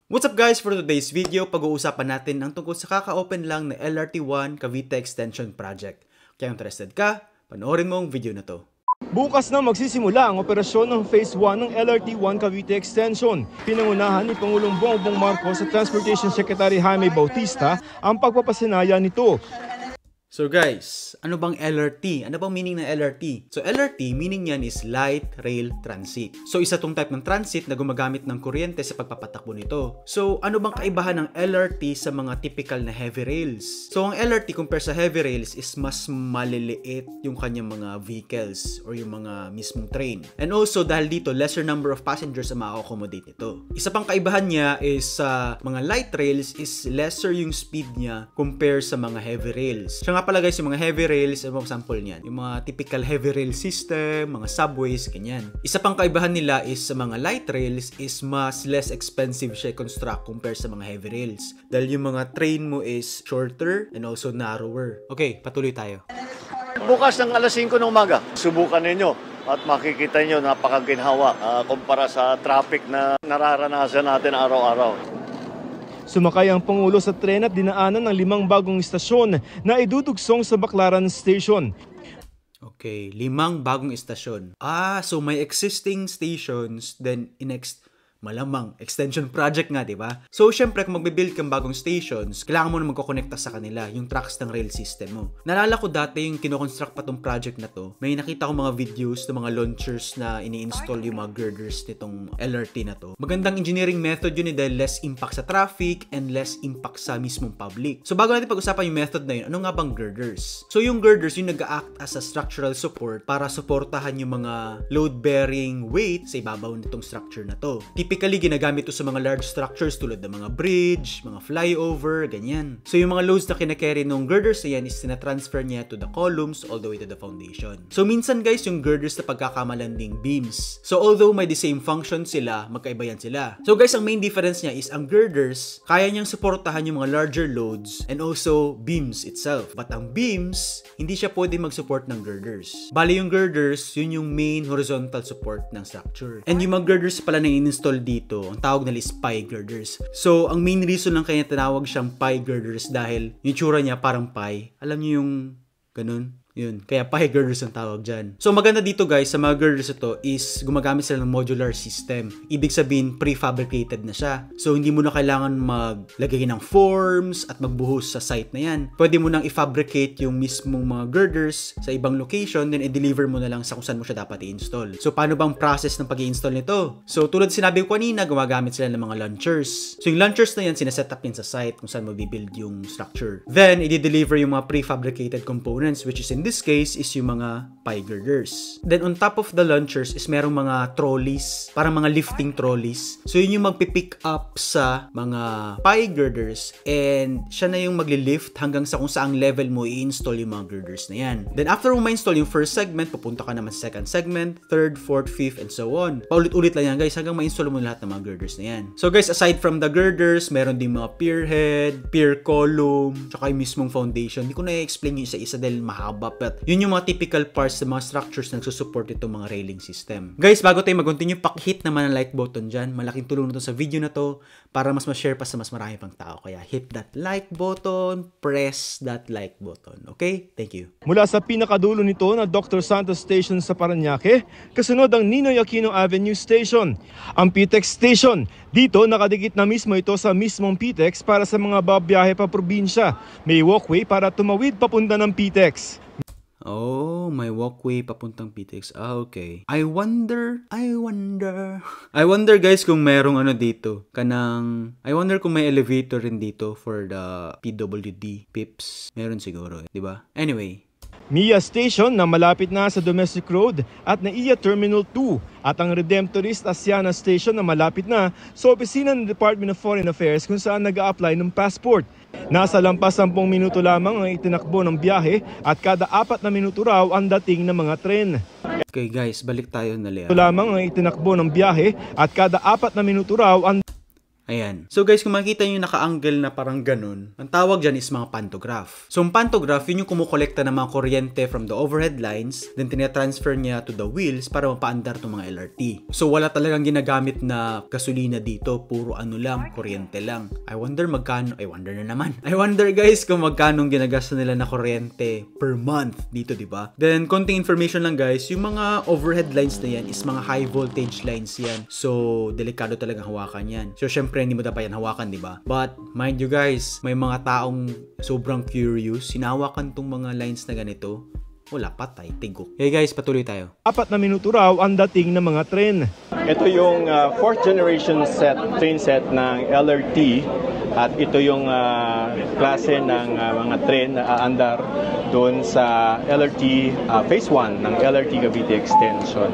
What's up guys? For today's video, pag-uusapan natin ang tungkol sa kaka-open lang na LRT1 Cavite Extension Project. Kaya interested ka? Panoorin mo ang video na to. Bukas na magsisimula ang operasyon ng Phase 1 ng LRT1 Cavite Extension. Pinangunahan ni Pangulong Bongbong Marcos sa Transportation Secretary Jaime Bautista ang pagpapasinaya nito. So guys, ano bang LRT? Ano bang meaning ng LRT? So LRT, meaning niyan is Light Rail Transit. So isa tong type ng transit na gumagamit ng kuryente sa pagpapatakbo nito. So ano bang kaibahan ng LRT sa mga typical na heavy rails? So ang LRT compare sa heavy rails is mas maliliit yung kanyang mga vehicles or yung mga mismong train. And also dahil dito, lesser number of passengers ang ma-accommodate nito. Isa pang kaibahan niya is sa mga light rails is lesser yung speed niya compare sa mga heavy rails. Siya nga pala guys, yung mga heavy rails, ano bang sample niyan? Yung mga typical heavy rail system, mga subways, ganyan. Isa pang kaibahan nila is sa mga light rails is mas less expensive siya construct compare sa mga heavy rails. Dahil yung mga train mo is shorter and also narrower. Okay, patuloy tayo. Bukas ng alas 5 ng umaga, subukan ninyo at makikita nyo napakaginhawa kumpara sa traffic na nararanasan natin araw-araw. Sumakay ang Pangulo sa tren at dinaanan ng 5 bagong istasyon na idudugsong sa Baclaran Station. Okay, 5 bagong istasyon. So may existing stations, then malamang extension project nga, 'di ba? So syempre kung magbe-build kang bagong stations, kailangan mo na magko-connecta sa kanila, yung tracks ng rail system mo. Naalala ko dati yung kino-construct pa tong project na to. May nakita ko mga videos ng mga launchers na ini-install yung mga girders nitong LRT na to. Magandang engineering method yun dahil less impact sa traffic and less impact sa mismong public. So bago natin pag-usapan yung method na yun, ano nga bang girders? So yung girders yung nag-act as a structural support para suportahan yung mga load-bearing weight sa ibabaw nitong structure na to. Typically, ginagamit ito sa mga large structures tulad ng mga bridge, mga flyover, ganyan. So, yung mga loads na kinakarry ng girders na yan is sinatransfer niya to the columns all the way to the foundation. So, minsan guys, yung girders na pagkakamalanding beams. So, although may the same function sila, magkaiba yan sila. So, guys, ang main difference niya is ang girders, kaya niyang suportahan yung mga larger loads and also beams itself. But ang beams, hindi siya pwede mag-support ng girders. Bali, yung girders, yun yung main horizontal support ng structure. And yung mga girders pala na in-install dito, ang tawag nila is pie girders. So, ang main reason lang kaya tinawag siyang pie girders dahil yung tsura niya parang pie. Alam niyo yung ganun? Yun. Kaya pie girders ang tawag dyan. So, maganda dito guys, sa mga girders ito is gumagamit sila ng modular system. Ibig sabihin, prefabricated na siya. So, hindi mo na kailangan maglagay ng forms at magbuhos sa site na yan. Pwede mo nang i-fabricate yung mismong mga girders sa ibang location, then i-deliver mo na lang sa kung saan mo siya dapat i-install. So, paano bang process ng pag-i-install nito? So, tulad sinabi ko kanina, gumagamit sila ng mga launchers. So, yung launchers na yan, sinaset up yan sa site kung saan mo bibuild yung structure. Then, i-deliver yung mga prefabricated components, which is in this case is yung mga pie girders. Then on top of the launchers is merong mga trolleys, parang mga lifting trolleys. So yun yung magpipick up sa mga pie girders and siya na yung magli-lift hanggang sa kung saang level mo i-install yung mga girders na yan. Then after mo ma-install yung first segment, pupunta ka naman sa second segment, third, fourth, fifth, and so on. Paulit-ulit lang yan guys hanggang ma-install mo lahat ng mga girders na yan. So guys, aside from the girders, meron din mga pier head, pier column, tsaka yung mismong foundation. Hindi ko na i-explain yung isa-isa dahil mahaba. But yun yung mga typical parts ng mga structures na nagsusupport itong mga railing system. Guys, bago tayo mag-continue, paki-hit naman ang like button dyan. Malaking tulong na to sa video na to para mas ma-share pa sa mas marami pang tao. Kaya hit that like button, press that like button. Okay? Thank you. Mula sa pinakadulo nito na Dr. Santos Station sa Parañaque, kasunod ang Ninoy Aquino Avenue Station. Ang PTEX Station, dito nakadikit na mismo ito sa mismong PTEX para sa mga babiyahe pa probinsya. May walkway para tumawid papunta ng PTEX. Oh, may walkway papuntang PTEX. Okay. I wonder guys kung merong ano dito. I wonder kung may elevator rin dito for the PWD PIPS. Meron siguro, di ba? Anyway. MIA Station na malapit na sa Domestic Road at NAIA Terminal 2 at ang Redemptorist Asiana Station na malapit na sa opisina ng Department of Foreign Affairs kung saan nag-a-apply ng passport. Nasa lampas 10 minuto lamang ang itinakbo ng biyahe at kada 4 na minuto raw ang dating ng mga tren. Okay guys, balik tayo na liya. Lamang ang itinakbo ng biyahe at kada 4 na minuto raw ang Ayan. So guys, kung makikita nyo yung naka-angle na parang ganun, ang tawag dyan is mga pantograph. So ang pantograph, yun yung kumukolekta ng mga kuryente from the overhead lines, then tinatransfer niya to the wheels para mapaandar itong mga LRT. So wala talagang ginagamit na gasolina dito, puro ano lang, kuryente lang. I wonder guys kung magkano ginagasta nila na kuryente per month dito, di ba? Then konting information lang guys, yung mga overhead lines na yan is mga high voltage lines yan. So delikado talagang hawakan yan. So syempre hindi mo dapat yan hawakan, di ba? But mind you guys, may mga taong sobrang curious, sinawakan tong mga lines na ganito. Wala, patay, tigok. Okay guys, patuloy tayo. 4 na minuto raw ang dating ng mga tren. Ito yung 4th generation train set ng LRT at ito yung klase ng mga tren na aandar doon sa LRT Phase 1 ng LRT Cavite Extension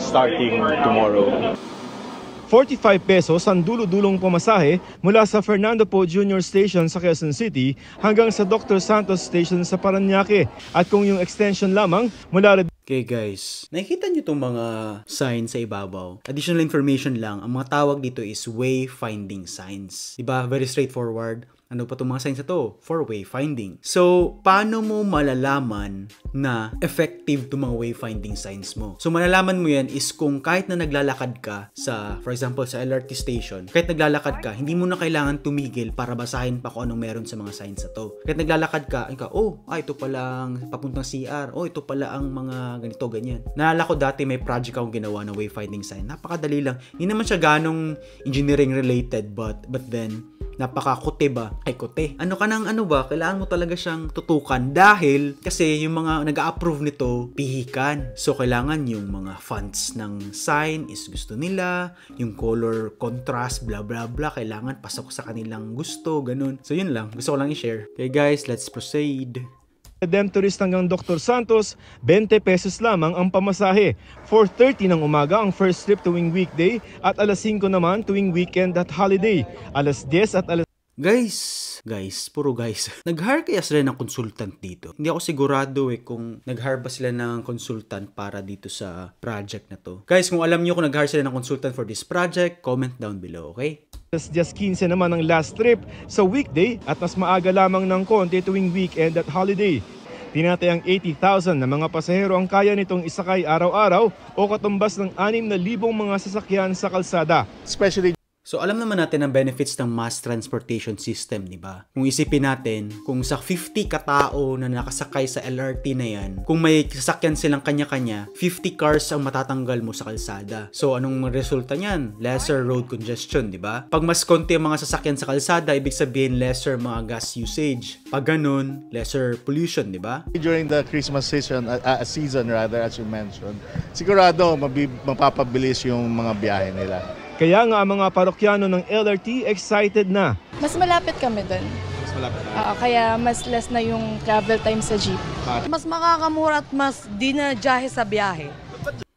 starting tomorrow. 45 pesos ang dulo-dulong pamasahe mula sa Fernando Poe Jr. Station sa Quezon City hanggang sa Dr. Santos Station sa Parañaque. At kung yung extension lamang mula Okay guys, nakikita nyo itong mga signs sa ibabaw. Additional information lang, ang mga tawag dito is wayfinding signs. Diba? Very straightforward. Ano pa itong mga signs na to? For wayfinding. So, paano mo malalaman na effective itong mga wayfinding signs mo? So, malalaman mo yan is kung kahit na naglalakad ka sa, for example, sa LRT station, kahit naglalakad ka, hindi mo na kailangan tumigil para basahin pa kung anong meron sa mga signs na to. Kahit naglalakad ka, ito pala ang papuntang CR. Ito pala ang mga ganito, ganyan. Naalala ko dati may project akong ginawa na wayfinding sign. Napakadali lang. Hindi naman siya ganong engineering related, but then, napakakote ba? Ay, kote. Ano ka nang ano ba? Kailangan mo talaga siyang tutukan dahil kasi yung mga nag-a-approve nito, pihikan. So, kailangan yung mga fonts ng sign is gusto nila, yung color contrast, blah blah blah, kailangan pasok sa kanilang gusto, ganun. So, yun lang. Gusto ko lang i-share. Okay guys, let's proceed. Redemptorist hanggang Dr. Santos, 20 pesos lamang ang pamasahe. 4:30 ng umaga ang first trip tuwing weekday at alas 5 naman tuwing weekend at holiday. Alas 10 at alas... Guys, puro guys. Nag-hire kaya sila ng consultant dito? Hindi ako sigurado kung nag-hire ba sila ng consultant para dito sa project na to. Guys, kung alam nyo kung nag-hire sila ng consultant for this project, comment down below, okay? Just 15 naman ang last trip sa weekday at mas maaga lamang ng konti tuwing weekend at holiday. Tinatayang 80,000 na mga pasahero ang kaya nitong isakay araw-araw o katumbas ng 6,000 mga sasakyan sa kalsada. So, alam naman natin ang benefits ng mass transportation system, di ba? Kung isipin natin, kung sa 50 katao na nakasakay sa LRT na yan, kung may sasakyan silang kanya-kanya, 50 cars ang matatanggal mo sa kalsada. So, anong resulta niyan? Lesser road congestion, di ba? Pag mas konti ang mga sasakyan sa kalsada, ibig sabihin lesser mga gas usage. Pag ganun, lesser pollution, di ba? During the Christmas season, as you mentioned, sigurado mapapabilis yung mga biyahe nila. Kaya nga ang mga parokyano ng LRT excited na. Mas malapit kami doon. Mas malapit na. Kaya mas less na yung travel time sa jeep. Mas makakamura at mas di na jahe sa biyahe.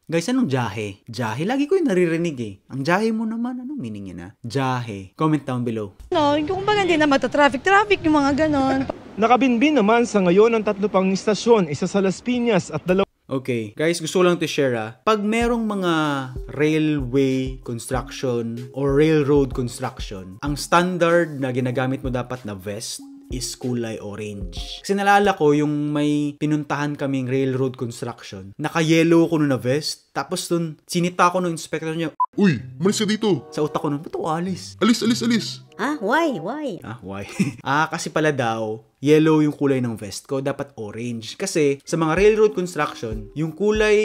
Guys, anong jahe? Jahe? Lagi ko yung naririnig Ang jahe mo naman, anong meaning yun Jahe. Comment down below. No, yung kumbaga hindi na magta-traffic yung mga ganon. Nakabinbin naman sa ngayon ang 3 pang istasyon, isa sa Las Piñas at 2 Okay, guys, gusto ko lang to share pag merong mga railway construction or railroad construction, ang standard na ginagamit mo dapat na vest is kulay orange. Kasi nalala ko yung may pinuntahan kaming railroad construction, naka-yellow ko na vest, tapos dun, sinita ko nung inspector niya, Uy, malis ka dito. sa utak ko nun, ba't ako alis? Alis. Why? Why? Kasi pala daw, yellow yung kulay ng vest ko, dapat orange. Kasi sa mga railroad construction, yung kulay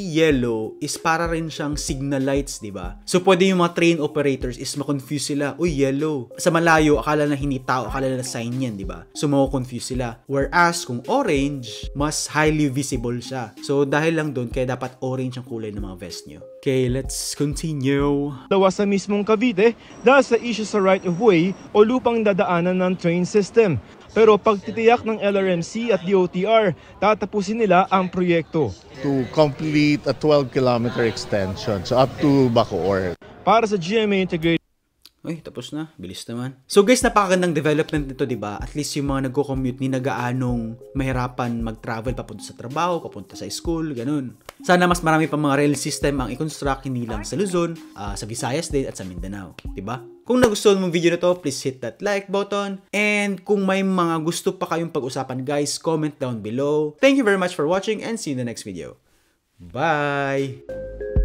yellow is para rin siyang signal lights, di ba? So pwede yung mga train operators is ma-confuse sila. Uy, yellow. Sa malayo, akala na hindi tao, akala na sign yan, di ba? So ma-confuse sila. Whereas kung orange, mas highly visible siya. So dahil lang doon, kaya dapat orange ang kulay ng mga vest nyo. Okay, let's continue. Dawa sa mismong Cavite dahil sa issue sa right-of-way o lupang dadaanan ng train system. Pero pagtitiyak ng LRMC at DOTR, tatapusin nila ang proyekto. To complete a 12-kilometer extension, so up to Bacoor. Para sa GMA Integrated Uy, tapos na. Bilis naman. So guys, napakagandang development nito, di ba? At least yung mga nagko-commute ni nagaanong mahirapan mag-travel papunta sa trabaho, papunta sa school, ganun. Sana mas marami pa mga rail system ang i-construct, hindi lang sa Luzon, sa Visayas din at sa Mindanao, di ba? Kung nagustuhan mong video na to, please hit that like button. And kung may mga gusto pa kayong pag-usapan guys, comment down below. Thank you very much for watching and see you in the next video. Bye!